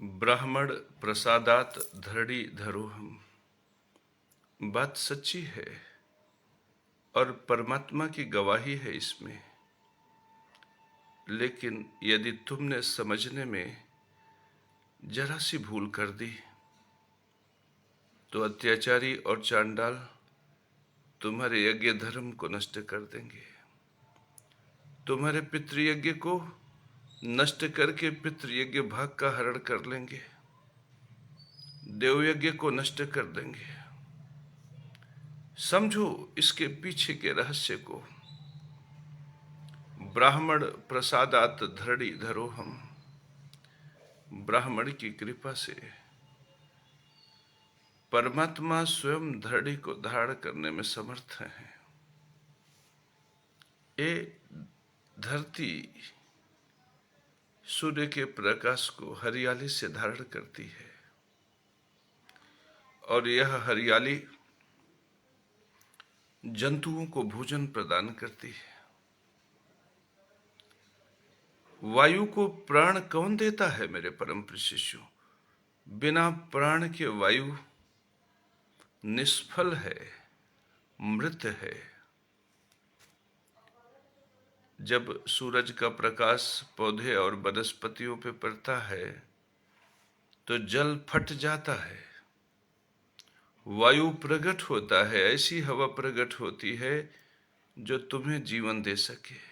ब्राह्मण प्रसादात धरणी धरोहम। बात सच्ची है और परमात्मा की गवाही है इसमें। लेकिन यदि तुमने समझने में जरा सी भूल कर दी तो अत्याचारी और चांडाल तुम्हारे यज्ञ धर्म को नष्ट कर देंगे। तुम्हारे पितृयज्ञ को नष्ट करके पितृयज्ञ भाग का हरण कर लेंगे। देवयज्ञ को नष्ट कर देंगे। समझो इसके पीछे के रहस्य को। ब्राह्मण प्रसादात धरणी धरोहम। ब्राह्मण की कृपा से परमात्मा स्वयं धरणी को धारण करने में समर्थ है। ये धरती सूर्य के प्रकाश को हरियाली से धारण करती है और यह हरियाली जंतुओं को भोजन प्रदान करती है। वायु को प्राण कौन देता है मेरे परम प्रिय शिष्यों? बिना प्राण के वायु निष्फल है, मृत है। जब सूरज का प्रकाश पौधे और वनस्पतियों पे पड़ता है तो जल फट जाता है, वायु प्रकट होता है, ऐसी हवा प्रकट होती है जो तुम्हें जीवन दे सके।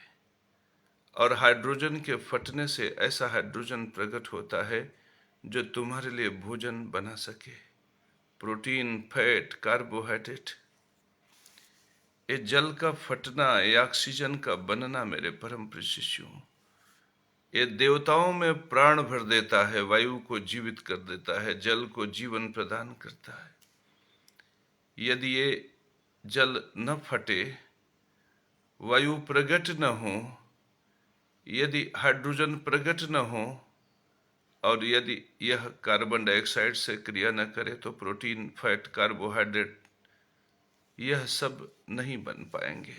और हाइड्रोजन के फटने से ऐसा हाइड्रोजन प्रकट होता है जो तुम्हारे लिए भोजन बना सके। Protein, fat, carbohydrate. ये जल का फटना, ये ऑक्सीजन का बनना मेरे परम प्रिय शिष्यों, ये देवताओं में प्राण भर देता है, वायु को जीवित कर देता है, जल को जीवन प्रदान करता है। यदि ये जल न फटे, वायु प्रकट न हो, यदि हाइड्रोजन प्रकट न हो और यदि यह कार्बन डाइऑक्साइड से क्रिया न करे तो प्रोटीन, फैट, कार्बोहाइड्रेट यह सब नहीं बन पाएंगे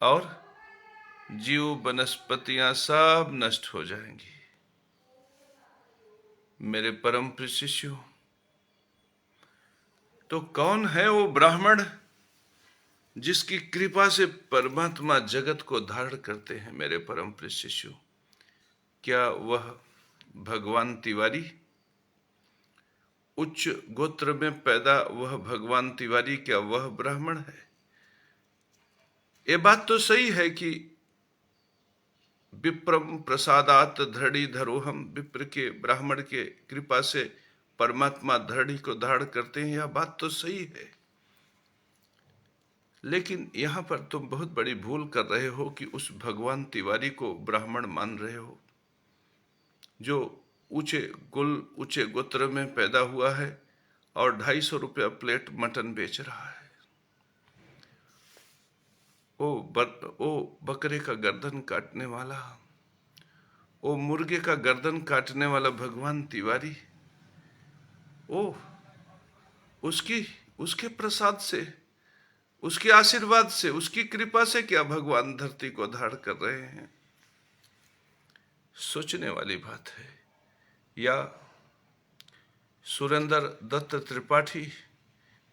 और जीव, वनस्पतियां सब नष्ट हो जाएंगी। मेरे परम प्रिय शिष्यों, तो कौन है वो ब्राह्मण जिसकी कृपा से परमात्मा जगत को धारण करते हैं? मेरे परम प्रिय शिष्यों, क्या वह भगवान तिवारी? उच्च गोत्र में पैदा वह भगवान तिवारी, क्या वह ब्राह्मण है? ये बात तो सही है कि विप्रम प्रसादात धरणी धरोहम, विप्र के, ब्राह्मण के कृपा से परमात्मा धरणी को धारण करते हैं, यह बात तो सही है। लेकिन यहां पर तुम बहुत बड़ी भूल कर रहे हो कि उस भगवान तिवारी को ब्राह्मण मान रहे हो जो ऊंचे गोत्र में पैदा हुआ है और 250 रुपया प्लेट मटन बेच रहा है। ओ बकरे का गर्दन काटने वाला, ओ मुर्गे का गर्दन काटने वाला भगवान तिवारी, ओ उसके प्रसाद से, उसके आशीर्वाद से, उसकी कृपा से क्या भगवान धरती को धारण कर रहे हैं? सोचने वाली बात है। या सुरेंद्र दत्त त्रिपाठी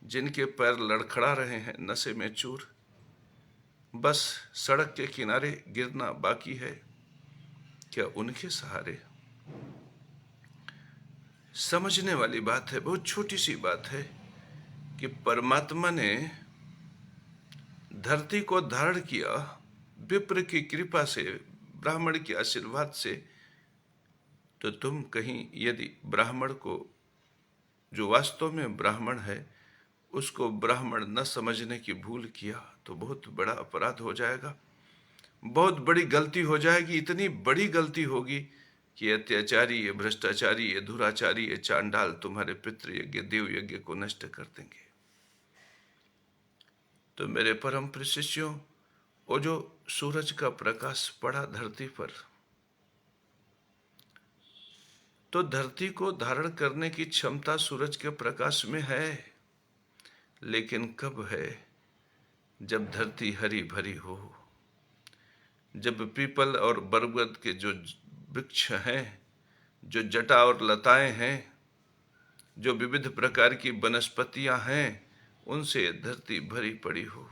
जिनके पैर लड़खड़ा रहे हैं नशे में चूर, बस सड़क के किनारे गिरना बाकी है, क्या उनके सहारे? समझने वाली बात है, बहुत छोटी सी बात है कि परमात्मा ने धरती को धारण किया विप्र की कृपा से, ब्राह्मण के आशीर्वाद से। तो तुम कहीं यदि ब्राह्मण को, जो वास्तव में ब्राह्मण है, उसको ब्राह्मण न समझने की भूल किया तो बहुत बड़ा अपराध हो जाएगा, बहुत बड़ी गलती हो जाएगी। इतनी बड़ी गलती होगी कि अत्याचारी, ये भ्रष्टाचारी, ये दुराचारी, ये चांडाल तुम्हारे पितृयज्ञ, देव यज्ञ को नष्ट कर देंगे। तो मेरे परम प्रिय शिष्यों, वो जो सूरज का प्रकाश पड़ा धरती पर, तो धरती को धारण करने की क्षमता सूरज के प्रकाश में है, लेकिन कब है? जब धरती हरी भरी हो, जब पीपल और बरगद के जो वृक्ष हैं, जो जटा और लताएं हैं, जो विविध प्रकार की वनस्पतियां हैं, उनसे धरती भरी पड़ी हो।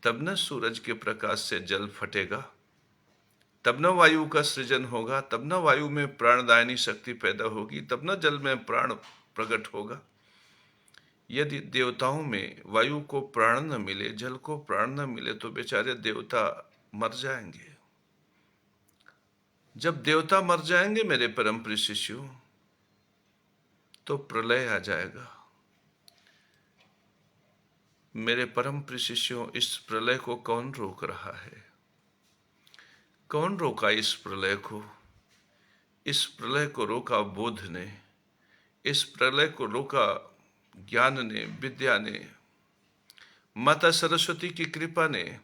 तब न सूरज के प्रकाश से जल फटेगा, तब न वायु का सृजन होगा, तब न वायु में प्राणदायिनी शक्ति पैदा होगी, तब न जल में प्राण प्रकट होगा। यदि देवताओं में वायु को प्राण न मिले, जल को प्राण न मिले, तो बेचारे देवता मर जाएंगे। जब देवता मर जाएंगे मेरे परम प्रिय शिष्यों, तो प्रलय आ जाएगा। मेरे परम प्रिय शिष्यों, इस प्रलय को कौन रोक रहा है? कौन रोका इस प्रलय को? इस प्रलय को रोका बोध ने, इस प्रलय को रोका ज्ञान ने, विद्या ने, माता सरस्वती की कृपा ने।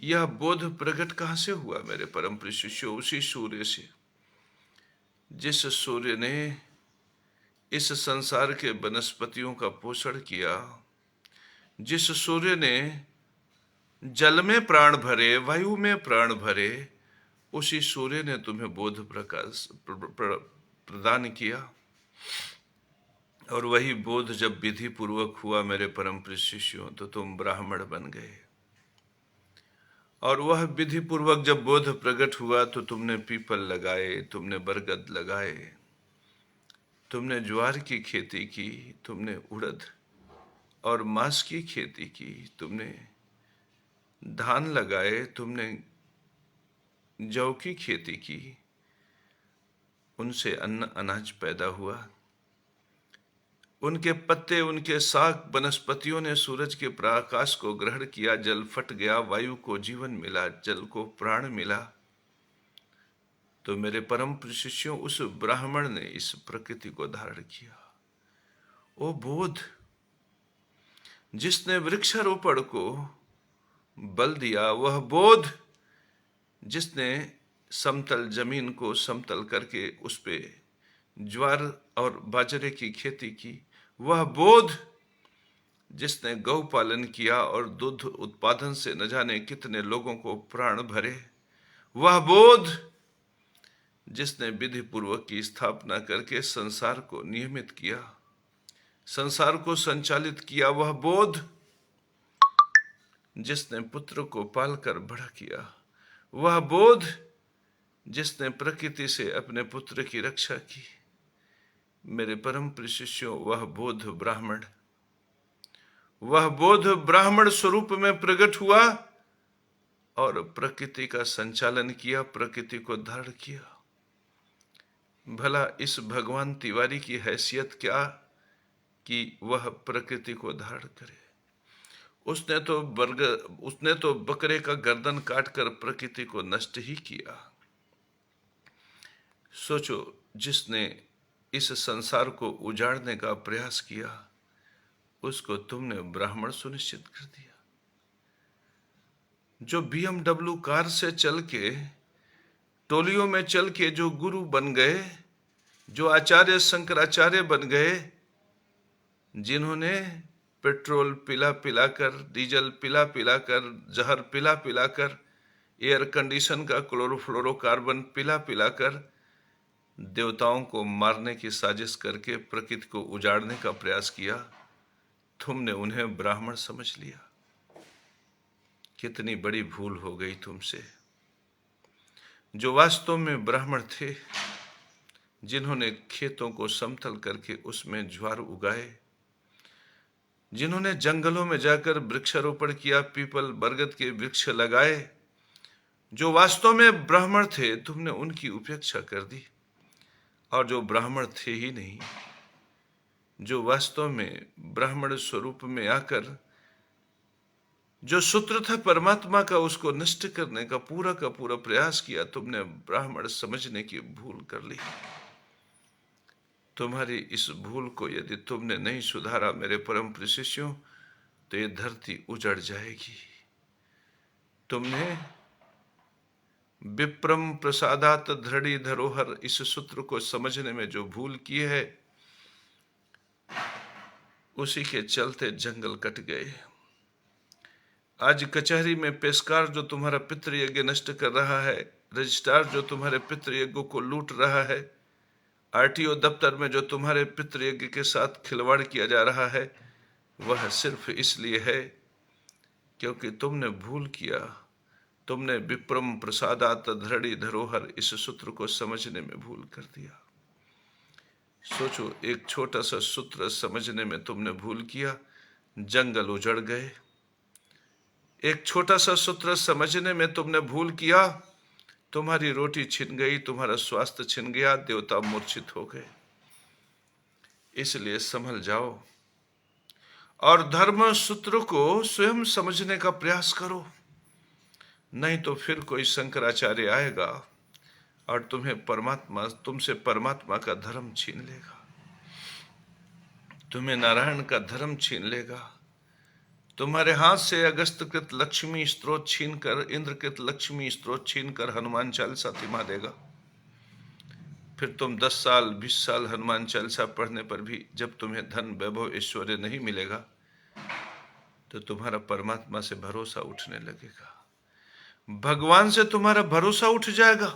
यह बोध प्रकट कहां से हुआ मेरे परम प्रिय शिष्यों? उसी सूर्य से, जिस सूर्य ने इस संसार के वनस्पतियों का पोषण किया, जिस सूर्य ने जल में प्राण भरे, वायु में प्राण भरे, उसी सूर्य ने तुम्हें बोध प्रकाश प्रदान किया। और वही बोध जब विधि पूर्वक हुआ मेरे परम प्रिय शिष्यों, तो तुम ब्राह्मण बन गए। और वह विधि पूर्वक जब बोध प्रकट हुआ, तो तुमने पीपल लगाए, तुमने बरगद लगाए, तुमने ज्वार की खेती की, तुमने उड़द और मांस की खेती की, तुमने धान लगाए, तुमने जौ की खेती की। उनसे अन्न अनाज पैदा हुआ। उनके पत्ते, उनके शाक, वनस्पतियों ने सूरज के प्रकाश को ग्रहण किया, जल फट गया, वायु को जीवन मिला, जल को प्राण मिला। तो मेरे परम प्रिय शिष्यों, उस ब्राह्मण ने इस प्रकृति को धारण किया। ओ बोध, जिसने वृक्षारोपण को बल दिया, वह बोध जिसने समतल जमीन को समतल करके उस पे ज्वार और बाजरे की खेती की, वह बोध जिसने गौ पालन किया और दूध उत्पादन से न जाने कितने लोगों को प्राण भरे, वह बोध जिसने विधि पूर्वक की स्थापना करके संसार को नियमित किया, संसार को संचालित किया, वह बोध जिसने पुत्र को पालकर बड़ा किया, वह बोध जिसने प्रकृति से अपने पुत्र की रक्षा की। मेरे परम प्रिय शिष्यों, वह बोध ब्राह्मण, वह बोध ब्राह्मण स्वरूप में प्रकट हुआ और प्रकृति का संचालन किया, प्रकृति को धारण किया। भला इस भगवान तिवारी की हैसियत क्या कि वह प्रकृति को धारण करे? उसने तो बकरे का गर्दन काटकर प्रकृति को नष्ट ही किया। सोचो, जिसने इस संसार को उजाड़ने का प्रयास किया, उसको तुमने ब्राह्मण सुनिश्चित कर दिया। जो BMW कार से चल के, टोलियों में चल के जो गुरु बन गए, जो आचार्य शंकराचार्य बन गए, जिन्होंने पेट्रोल पिला पिलाकर, डीजल पिला पिलाकर, जहर पिला पिलाकर, एयर कंडीशन का क्लोरोफ्लोरोकार्बन पिला पिलाकर देवताओं को मारने की साजिश करके प्रकृति को उजाड़ने का प्रयास किया, तुमने उन्हें ब्राह्मण समझ लिया। कितनी बड़ी भूल हो गई तुमसे। जो वास्तव में ब्राह्मण थे, जिन्होंने खेतों को समतल करके उसमें ज्वार उगाए, जिन्होंने जंगलों में जाकर वृक्षारोपण किया, पीपल बरगद के वृक्ष लगाए, जो वास्तव में ब्राह्मण थे, तुमने उनकी उपेक्षा कर दी। और जो ब्राह्मण थे ही नहीं, जो वास्तव में ब्राह्मण स्वरूप में आकर जो सूत्र था परमात्मा का, उसको नष्ट करने का पूरा प्रयास किया, तुमने ब्राह्मण समझने की भूल कर ली। तुम्हारी इस भूल को यदि तुमने नहीं सुधारा मेरे परम प्रिय शिष्यों, तो ये धरती उजड़ जाएगी। तुमने विप्रम प्रसादात धृढ़ि धरोहर, इस सूत्र को समझने में जो भूल की है, उसी के चलते जंगल कट गए। आज कचहरी में पेशकार जो तुम्हारा पितृयज्ञ नष्ट कर रहा है, रजिस्ट्रार जो तुम्हारे पितृयज्ञ को लूट रहा है, आरटीओ दफ्तर में जो तुम्हारे पितृयज्ञ के साथ खिलवाड़ किया जा रहा है, वह सिर्फ इसलिए है क्योंकि तुमने भूल किया। तुमने विप्रम प्रसादात धरणी धरोहर इस सूत्र को समझने में भूल कर दिया। सोचो, एक छोटा सा सूत्र समझने में तुमने भूल किया, जंगल उजड़ गए। एक छोटा सा सूत्र समझने में तुमने भूल किया, तुम्हारी रोटी छिन गई, तुम्हारा स्वास्थ्य छिन गया, देवता मूर्छित हो गए। इसलिए संभल जाओ और धर्म सूत्र को स्वयं समझने का प्रयास करो, नहीं तो फिर कोई शंकराचार्य आएगा और तुमसे परमात्मा का धर्म छीन लेगा, तुम्हें नारायण का धर्म छीन लेगा। तुम्हारे हाथ से अगस्त्यकृत लक्ष्मी स्त्रोत छीनकर, इंद्रकृत लक्ष्मी स्त्रोत छीनकर हनुमान चालीसा थिमा देगा। फिर तुम 10 साल 20 साल हनुमान चालीसा पढ़ने पर भी जब तुम्हें धन वैभव ऐश्वर्य नहीं मिलेगा, तो तुम्हारा परमात्मा से भरोसा उठने लगेगा, भगवान से तुम्हारा भरोसा उठ जाएगा,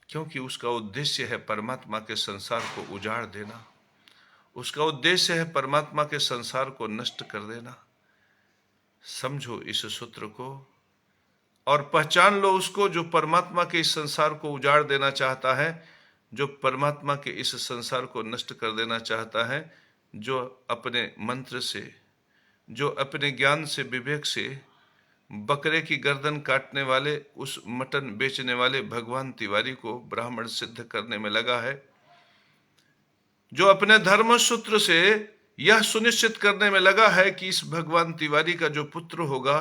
क्योंकि उसका उद्देश्य है परमात्मा के संसार को उजाड़ देना, उसका उद्देश्य है परमात्मा के संसार को नष्ट कर देना। समझो इस सूत्र को और पहचान लो उसको जो परमात्मा के इस संसार को उजाड़ देना चाहता है, जो परमात्मा के इस संसार को नष्ट कर देना चाहता है, जो अपने मंत्र से, जो अपने ज्ञान से, विवेक से बकरे की गर्दन काटने वाले, उस मटन बेचने वाले भगवान तिवारी को ब्राह्मण सिद्ध करने में लगा है, जो अपने धर्म सूत्र से यह सुनिश्चित करने में लगा है कि इस भगवान तिवारी का जो पुत्र होगा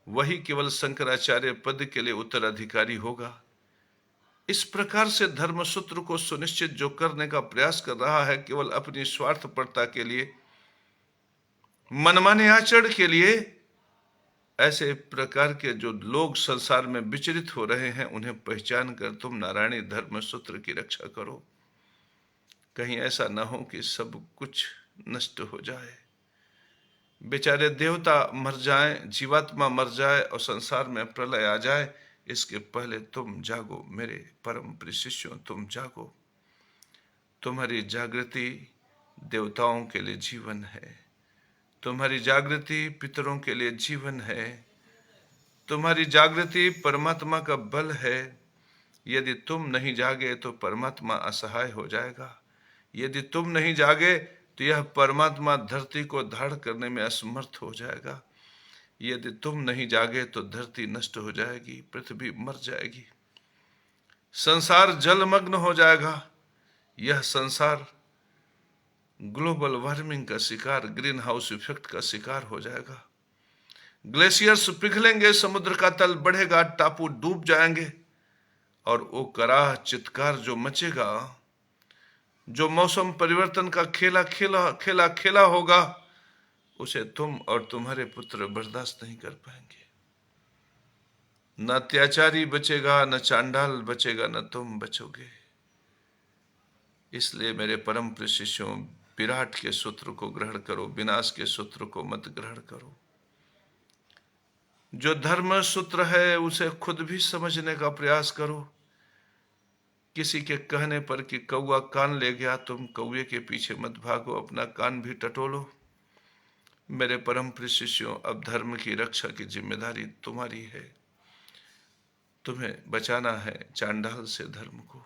वही केवल शंकराचार्य पद के लिए उत्तराधिकारी होगा। इस प्रकार से धर्म सूत्र को सुनिश्चित जो करने का प्रयास कर रहा है केवल अपनी स्वार्थपरता के लिए, मनमाने आचरण के लिए, ऐसे प्रकार के जो लोग संसार में विचलित हो रहे हैं, उन्हें पहचान कर तुम नारायणी धर्म सूत्र की रक्षा करो। कहीं ऐसा न हो कि सब कुछ नष्ट हो जाए, बेचारे देवता मर जाएं, जीवात्मा मर जाए और संसार में प्रलय आ जाए। इसके पहले तुम जागो मेरे परम प्रिय शिष्यों, तुम जागो। तुम्हारी जागृति देवताओं के लिए जीवन है, तुम्हारी जागृति पितरों के लिए जीवन है, तुम्हारी जागृति परमात्मा का बल है। यदि तुम नहीं जागे तो परमात्मा असहाय हो जाएगा, यदि तुम नहीं जागे तो यह परमात्मा धरती को धारण करने में असमर्थ हो जाएगा, यदि तुम नहीं जागे तो धरती नष्ट हो जाएगी, पृथ्वी मर जाएगी, संसार जलमग्न हो जाएगा। यह संसार ग्लोबल वार्मिंग का शिकार, ग्रीन हाउस इफेक्ट का शिकार हो जाएगा। ग्लेशियर्स पिघलेंगे, समुद्र का तल बढ़ेगा, टापू डूब जाएंगे और वो कराह चित्कार जो मचेगा, जो मौसम परिवर्तन का खेला होगा, उसे तुम और तुम्हारे पुत्र बर्दाश्त नहीं कर पाएंगे। न अत्याचारी बचेगा, न चांडाल बचेगा, न तुम बचोगे। इसलिए मेरे परम प्रिय शिष्यों, विराट के सूत्र को ग्रहण करो, विनाश के सूत्र को मत ग्रहण करो। जो धर्म सूत्र है उसे खुद भी समझने का प्रयास करो। किसी के कहने पर कि कौआ कान ले गया, तुम कौए के पीछे मत भागो, अपना कान भी टटोलो। मेरे परम प्रिय शिष्यों, अब धर्म की रक्षा की जिम्मेदारी तुम्हारी है। तुम्हें बचाना है चांडाल से धर्म को,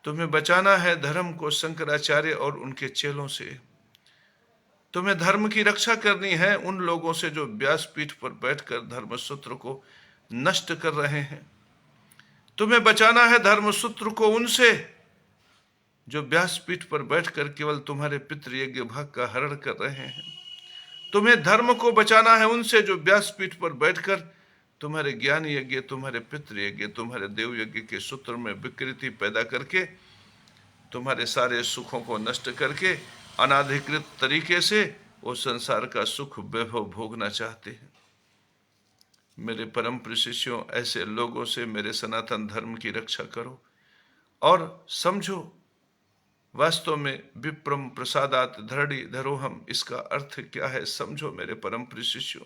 तुम्हें बचाना है धर्म को शंकराचार्य और उनके चेलों से। तुम्हें धर्म की रक्षा करनी है उन लोगों से जो व्यासपीठ पर बैठकर धर्म सूत्र को नष्ट कर रहे हैं। तुम्हें बचाना है धर्म सूत्र को उनसे जो व्यासपीठ पर बैठकर केवल तुम्हारे पितृयज्ञ भाग का हरण कर रहे हैं। तुम्हें धर्म को बचाना है उनसे जो व्यासपीठ पर बैठकर तुम्हारे ज्ञान यज्ञ, तुम्हारे पितृयज्ञ, तुम्हारे देव यज्ञ के सूत्र में विकृति पैदा करके, तुम्हारे सारे सुखों को नष्ट करके अनाधिकृत तरीके से वो संसार का सुख वैभव भोगना चाहते हैं। मेरे परम प्रिय शिष्यों, ऐसे लोगों से मेरे सनातन धर्म की रक्षा करो और समझो वास्तव में विप्रम प्रसादात धरणी धरोहम, इसका अर्थ क्या है। समझो मेरे परम प्रिय शिष्यों,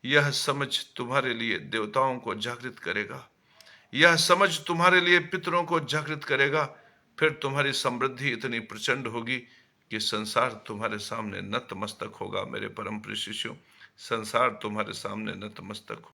यह समझ तुम्हारे लिए देवताओं को जागृत करेगा, यह समझ तुम्हारे लिए पितरों को जागृत करेगा। फिर तुम्हारी समृद्धि इतनी प्रचंड होगी कि संसार तुम्हारे सामने नतमस्तक होगा। मेरे परम प्रिय शिष्यों, संसार तुम्हारे सामने नतमस्तक